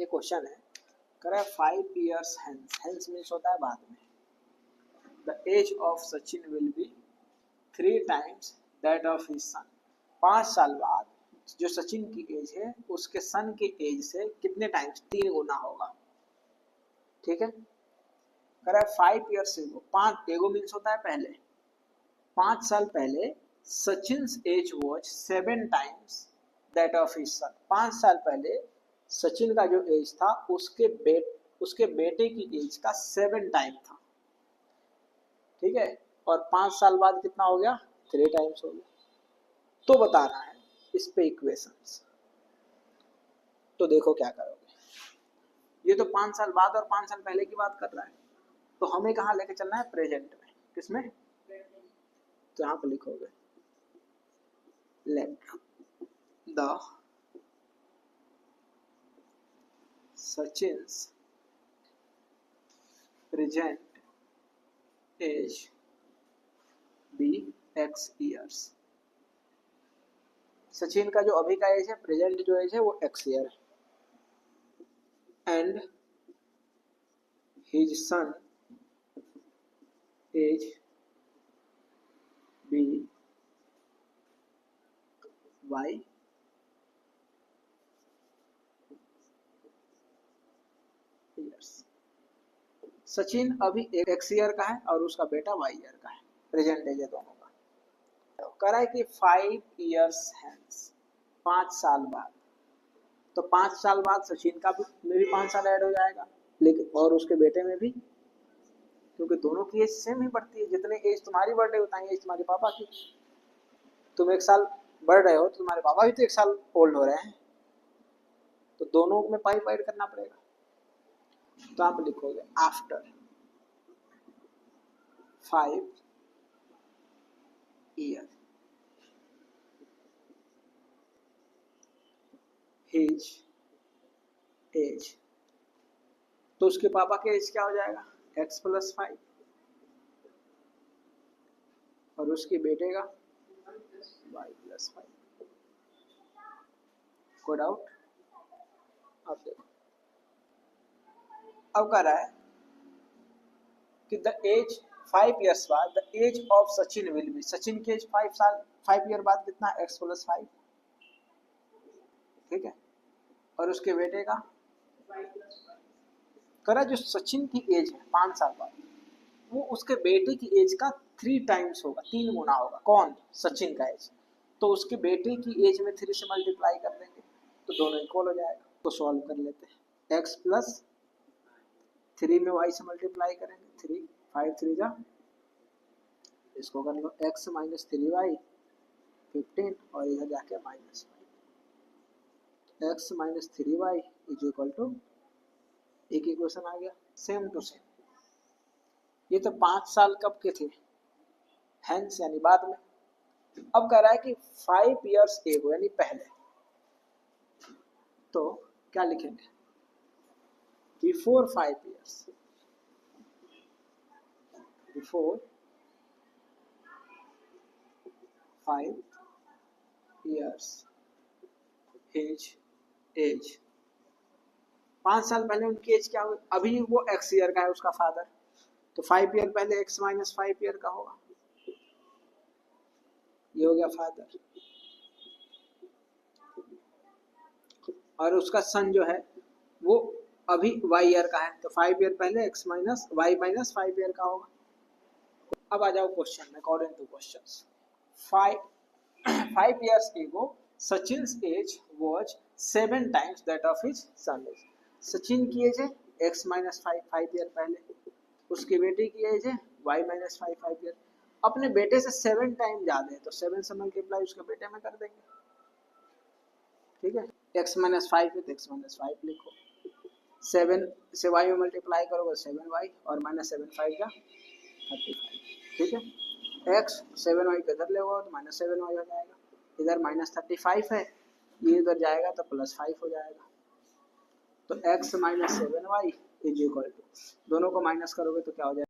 Question है, कह रहा है 5 years hence मीन्स होता है बाद में, the age of Sachin will be 3 times that of his son। 5 साल बाद जो सचिन की एज है उसके सन के एज से कितने टाइम्स, 3 गुना होगा। ठीक है, कह रहा है 5 years एगो, 5 एगो मीन्स होता है पहले, 5 साल पहले Sachin's age was 7 times that of his son. 5 साल पहले सचिन का जो एज था उसके बेटे की एज का 7 टाइम था। ठीक है, और 5 साल बाद कितना हो गया, 3 टाइम्स हो गया। तो बताना है इस पे इक्वेशंस। तो देखो क्या करोगे, ये तो 5 साल बाद और 5 साल पहले की बात कर रहा है, तो हमें कहाँ लेके चलना है, प्रेजेंट में। किसमें, तो यहाँ पे लिखोगे let the Sachin's present age be x years। Sachin का जो अभी का एज है, प्रेजेंट जो एज है वो x ईयर है, and his son age be y years। Sachin अभी x ईयर का है और उसका बेटा y ईयर का है, प्रेजेंट एज है दोनों का। कह रहा है कि 5 years hence, 5 साल बाद, तो 5 साल बाद सचिन का में भी 5 साल ऐड हो जाएगा, लेकिन और उसके बेटे में भी, क्योंकि दोनों की एज सेम ही बढ़ती है। जितने एज तुम्हारी बढ़ रही होता है एज तुम्हारे पापा की, तुम 1 साल बढ़ रहे हो तो तुम्हारे पापा भी तो 1 साल ओल्ड हो रहे हैं, तो दोनों में पाई ऐड करना पड़ेगा। तो आप लिखोगे आफ्टर 5 years his age, तो उसके पापा के एज क्या हो जाएगा, x + 5, और उसके बेटे का y + 5। कोई डाउट? अब देखो, अब कह रहा है कि द एज 5 years बाद the age of Sachin will be, Sachin की एज 5 ईयर बाद कितना, x + 5। ठीक है, और उसके बेटे का कह रहा है जो सचिन की एज है 5 साल बाद, वो उसके बेटे की एज का 3 टाइम्स होगा, 3 गुना होगा। कौन, सचिन का एज। तो उसके बेटे की एज में 3 से मल्टीप्लाई कर देंगे तो दोनों इक्वल हो जाएगा। तो सॉल्व कर लेते हैं, x + 3 में y से मल्टीप्लाई करेंगे, 3 5 3 जा, इसको कर लो x - 3y 15, और इधर जाके -5, x - 3y = एक इक्वेशन आ गया, सेम टू सेम। ये तो 5 साल कब के थे, हेंस यानी बाद में। अब कह रहा है कि 5 years एगो यानी पहले, तो क्या लिखेंगे, before 5 years, before 5 years his age। 5 साल पहले उनकी एज क्या हुई, अभी वो x ईयर का है उसका फादर, तो 5 ईयर पहले x - 5 ईयर का होगा, ये हो गया फादर। और उसका सन जो है वो अभी y ईयर का है, तो 5 ईयर पहले x - y - 5 ईयर का होगा। अब आ जाओ क्वेश्चन में, according to questions. 5 years ago Sachin's age was 7 times that of his son age। Sachin की एज है x - 5 ईयर पहले, उसके बेटे की एज है y - 5 ईयर। अपने बेटे से 7 टाइम ज्यादा है, तो 7 से मल्टीप्लाई उसके बेटे में कर देंगे। ठीक है, x - 5 है तो x - 5 लिखो, 7 से y में मल्टीप्लाई करोगे 7y, और -7 5 जा 35। ठीक है, x 7y को इधर ले आओ तो -7y हो जाएगा, इधर -35 है, ये इधर जाएगा तो +5 हो जाएगा। तो x - 7y = दोनों को माइनस करोगे तो क्या हो जाएगा,